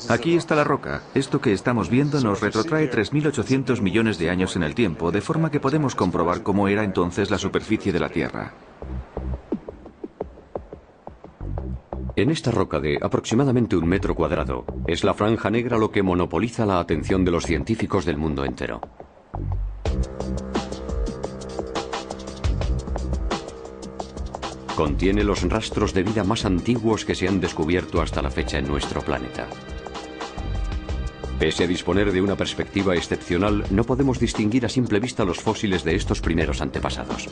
Aquí está la roca. Esto que estamos viendo nos retrotrae 3.800 millones de años en el tiempo, de forma que podemos comprobar cómo era entonces la superficie de la Tierra. En esta roca de aproximadamente 1 metro cuadrado, es la franja negra lo que monopoliza la atención de los científicos del mundo entero. Contiene los rastros de vida más antiguos que se han descubierto hasta la fecha en nuestro planeta. Pese a disponer de una perspectiva excepcional, no podemos distinguir a simple vista los fósiles de estos primeros antepasados.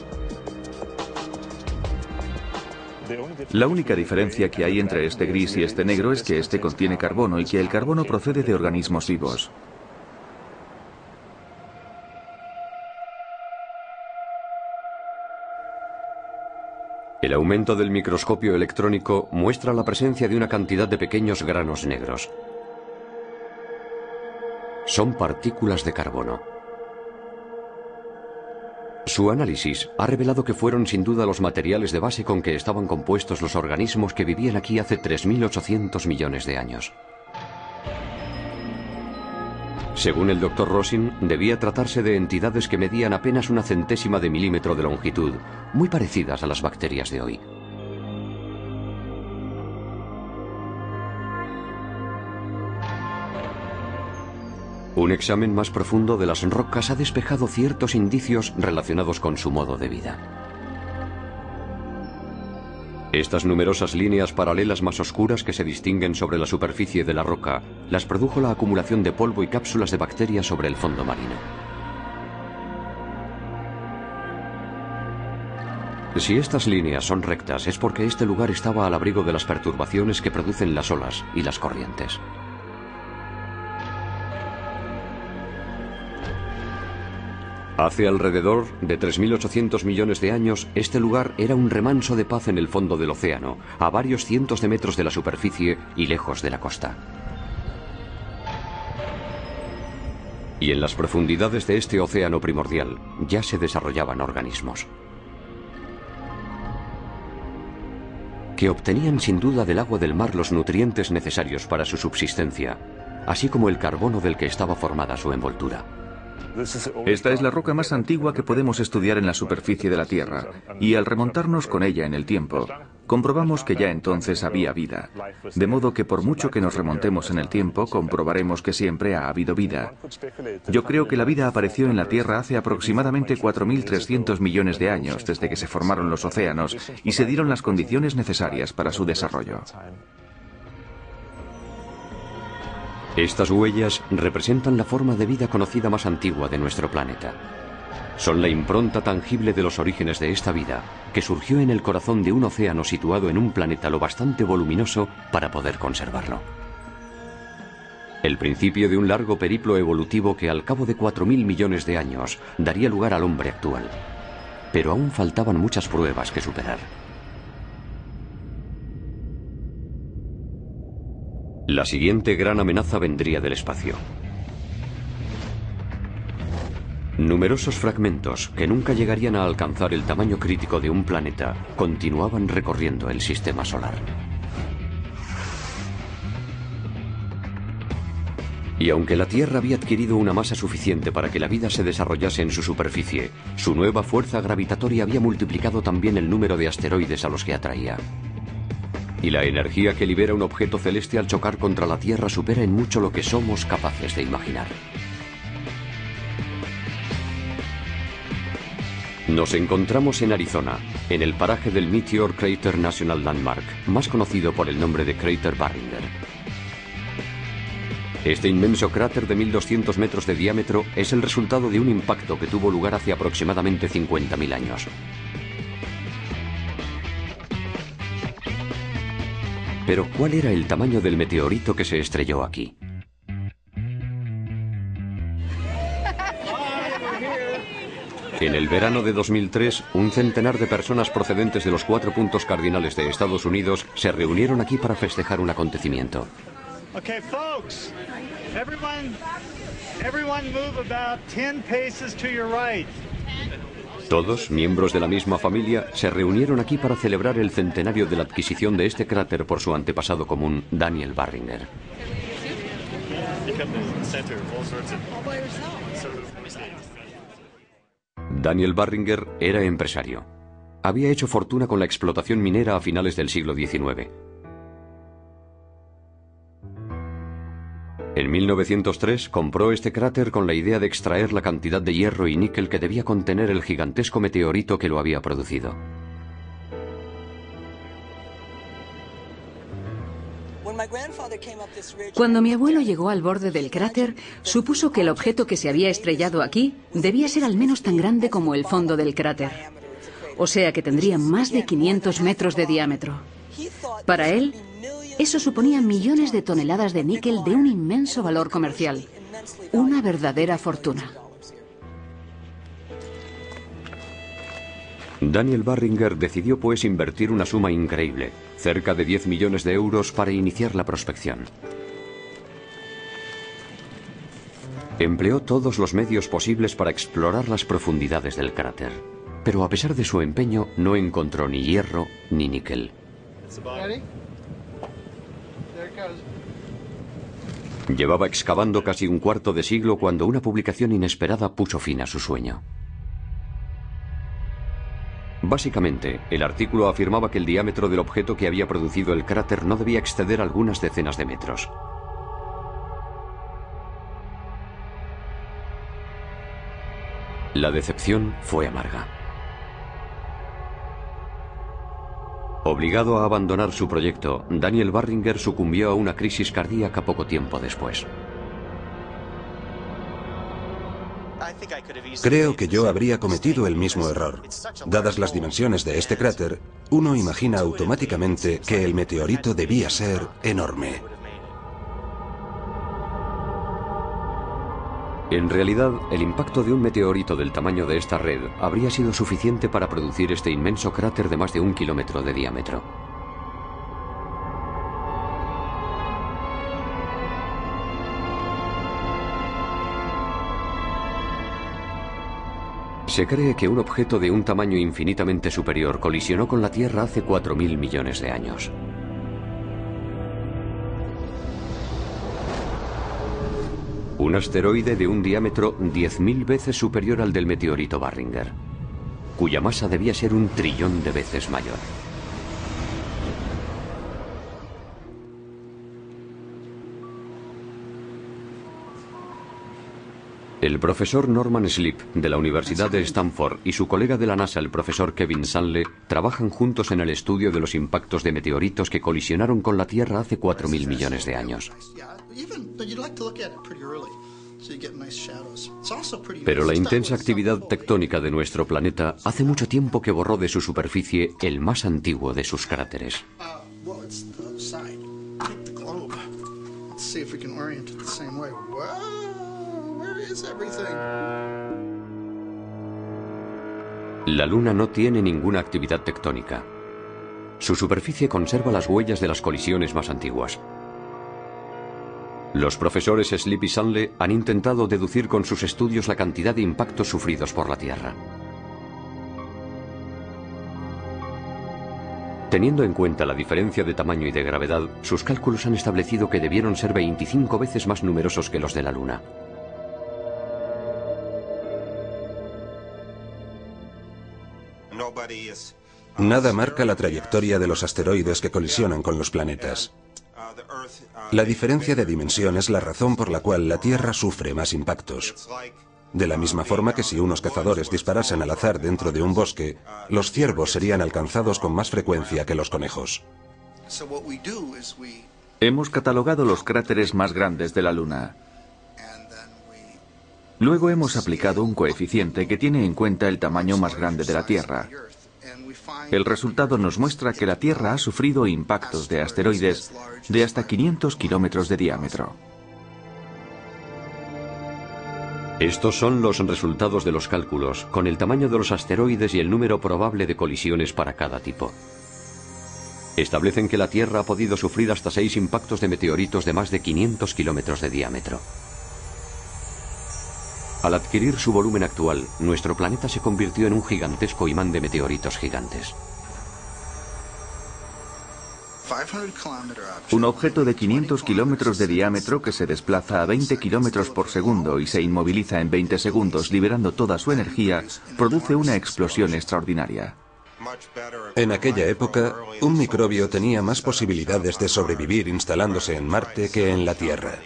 La única diferencia que hay entre este gris y este negro es que este contiene carbono y que el carbono procede de organismos vivos. El aumento del microscopio electrónico muestra la presencia de una cantidad de pequeños granos negros. Son partículas de carbono. Su análisis ha revelado que fueron sin duda los materiales de base con que estaban compuestos los organismos que vivían aquí hace 3.800 millones de años. Según el Dr. Rosin, debía tratarse de entidades que medían apenas 1/100ª de milímetro de longitud, muy parecidas a las bacterias de hoy. Un examen más profundo de las rocas ha despejado ciertos indicios relacionados con su modo de vida. Estas numerosas líneas paralelas más oscuras que se distinguen sobre la superficie de la roca las produjo la acumulación de polvo y cápsulas de bacterias sobre el fondo marino. Si estas líneas son rectas es porque este lugar estaba al abrigo de las perturbaciones que producen las olas y las corrientes. Hace alrededor de 3.800 millones de años, este lugar era un remanso de paz en el fondo del océano, a varios cientos de metros de la superficie y lejos de la costa. Y en las profundidades de este océano primordial ya se desarrollaban organismos que obtenían sin duda del agua del mar los nutrientes necesarios para su subsistencia, así como el carbono del que estaba formada su envoltura. Esta es la roca más antigua que podemos estudiar en la superficie de la Tierra, y al remontarnos con ella en el tiempo, comprobamos que ya entonces había vida. De modo que por mucho que nos remontemos en el tiempo, comprobaremos que siempre ha habido vida. Yo creo que la vida apareció en la Tierra hace aproximadamente 4.300 millones de años, desde que se formaron los océanos y se dieron las condiciones necesarias para su desarrollo. Estas huellas representan la forma de vida conocida más antigua de nuestro planeta. Son la impronta tangible de los orígenes de esta vida, que surgió en el corazón de un océano situado en un planeta lo bastante voluminoso para poder conservarlo. El principio de un largo periplo evolutivo que al cabo de 4.000 millones de años daría lugar al hombre actual. Pero aún faltaban muchas pruebas que superar. La siguiente gran amenaza vendría del espacio. Numerosos fragmentos, que nunca llegarían a alcanzar el tamaño crítico de un planeta, continuaban recorriendo el sistema solar. Y aunque la Tierra había adquirido una masa suficiente para que la vida se desarrollase en su superficie, su nueva fuerza gravitatoria había multiplicado también el número de asteroides a los que atraía. Y la energía que libera un objeto celeste al chocar contra la Tierra supera en mucho lo que somos capaces de imaginar. Nos encontramos en Arizona, en el paraje del Meteor Crater National Landmark, más conocido por el nombre de Cráter Barringer. Este inmenso cráter de 1.200 metros de diámetro es el resultado de un impacto que tuvo lugar hace aproximadamente 50.000 años. Pero ¿cuál era el tamaño del meteorito que se estrelló aquí? En el verano de 2003, un centenar de personas procedentes de los 4 puntos cardinales de Estados Unidos se reunieron aquí para festejar un acontecimiento. Okay, folks, everyone move about 10 paces to your right. Todos, miembros de la misma familia, se reunieron aquí para celebrar el centenario de la adquisición de este cráter por su antepasado común, Daniel Barringer. Daniel Barringer era empresario. Había hecho fortuna con la explotación minera a finales del siglo XIX. En 1903 compró este cráter con la idea de extraer la cantidad de hierro y níquel que debía contener el gigantesco meteorito que lo había producido. Cuando mi abuelo llegó al borde del cráter, supuso que el objeto que se había estrellado aquí debía ser al menos tan grande como el fondo del cráter. O sea que tendría más de 500 metros de diámetro. Para él, eso suponía millones de toneladas de níquel de un inmenso valor comercial. Una verdadera fortuna. Daniel Barringer decidió pues invertir una suma increíble, cerca de 10 millones de euros, para iniciar la prospección. Empleó todos los medios posibles para explorar las profundidades del cráter, pero a pesar de su empeño no encontró ni hierro ni níquel. Llevaba excavando casi un cuarto de siglo cuando una publicación inesperada puso fin a su sueño. Básicamente, el artículo afirmaba que el diámetro del objeto que había producido el cráter no debía exceder algunas decenas de metros. La decepción fue amarga. Obligado a abandonar su proyecto, Daniel Barringer sucumbió a una crisis cardíaca poco tiempo después. Creo que yo habría cometido el mismo error. Dadas las dimensiones de este cráter, uno imagina automáticamente que el meteorito debía ser enorme. En realidad, el impacto de un meteorito del tamaño de esta red habría sido suficiente para producir este inmenso cráter de más de 1 kilómetro de diámetro. Se cree que un objeto de un tamaño infinitamente superior colisionó con la Tierra hace 4.000 millones de años. Un asteroide de un diámetro 10.000 veces superior al del meteorito Barringer, cuya masa debía ser 1 trillón de veces mayor. El profesor Norman Sleep, de la Universidad de Stanford, y su colega de la NASA, el profesor Kevin Sanle, trabajan juntos en el estudio de los impactos de meteoritos que colisionaron con la Tierra hace 4.000 millones de años. Pero la intensa actividad tectónica de nuestro planeta hace mucho tiempo que borró de su superficie el más antiguo de sus cráteres. La Luna no tiene ninguna actividad tectónica. Su superficie conserva las huellas de las colisiones más antiguas. Los profesores Sleep y Sanle han intentado deducir con sus estudios la cantidad de impactos sufridos por la Tierra. Teniendo en cuenta la diferencia de tamaño y de gravedad, sus cálculos han establecido que debieron ser 25 veces más numerosos que los de la Luna. Nada marca la trayectoria de los asteroides que colisionan con los planetas. La diferencia de dimensión es la razón por la cual la Tierra sufre más impactos. De la misma forma que si unos cazadores disparasen al azar dentro de un bosque, los ciervos serían alcanzados con más frecuencia que los conejos. Hemos catalogado los cráteres más grandes de la Luna. Luego hemos aplicado un coeficiente que tiene en cuenta el tamaño más grande de la Tierra. El resultado nos muestra que la Tierra ha sufrido impactos de asteroides de hasta 500 kilómetros de diámetro. Estos son los resultados de los cálculos, con el tamaño de los asteroides y el número probable de colisiones para cada tipo. Establecen que la Tierra ha podido sufrir hasta 6 impactos de meteoritos de más de 500 kilómetros de diámetro. Al adquirir su volumen actual, nuestro planeta se convirtió en un gigantesco imán de meteoritos gigantes. Un objeto de 500 kilómetros de diámetro que se desplaza a 20 kilómetros por segundo y se inmoviliza en 20 segundos liberando toda su energía, produce una explosión extraordinaria. En aquella época, un microbio tenía más posibilidades de sobrevivir instalándose en Marte que en la Tierra.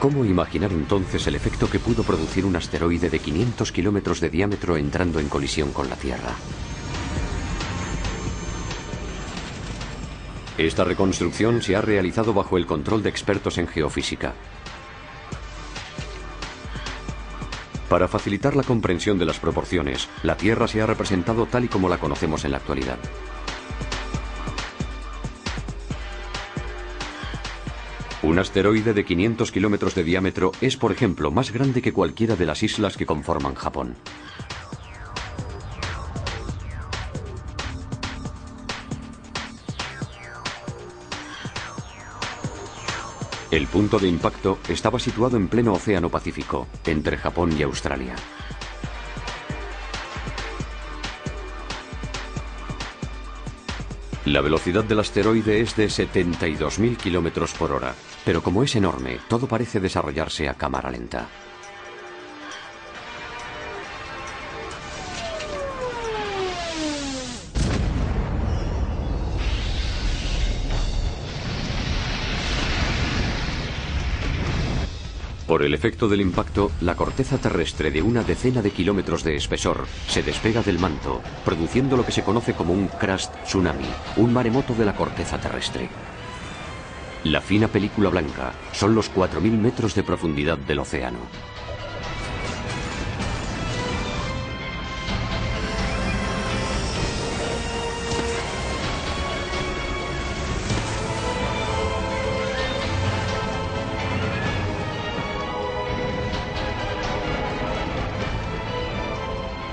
¿Cómo imaginar entonces el efecto que pudo producir un asteroide de 500 kilómetros de diámetro entrando en colisión con la Tierra? Esta reconstrucción se ha realizado bajo el control de expertos en geofísica. Para facilitar la comprensión de las proporciones, la Tierra se ha representado tal y como la conocemos en la actualidad. Un asteroide de 500 kilómetros de diámetro es, por ejemplo, más grande que cualquiera de las islas que conforman Japón. El punto de impacto estaba situado en pleno Océano Pacífico, entre Japón y Australia. La velocidad del asteroide es de 72.000 kilómetros por hora, pero como es enorme, todo parece desarrollarse a cámara lenta. Por el efecto del impacto, la corteza terrestre de una decena de kilómetros de espesor se despega del manto, produciendo lo que se conoce como un crust tsunami, un maremoto de la corteza terrestre. La fina película blanca son los 4.000 metros de profundidad del océano.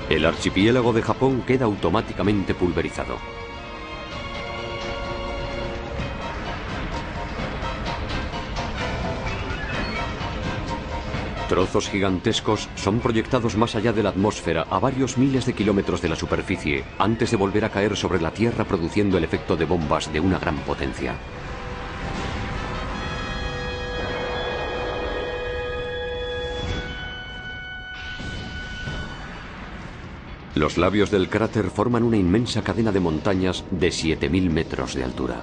El archipiélago de Japón queda automáticamente pulverizado. Trozos gigantescos son proyectados más allá de la atmósfera a varios miles de kilómetros de la superficie antes de volver a caer sobre la Tierra produciendo el efecto de bombas de una gran potencia. Los labios del cráter forman una inmensa cadena de montañas de 7.000 metros de altura.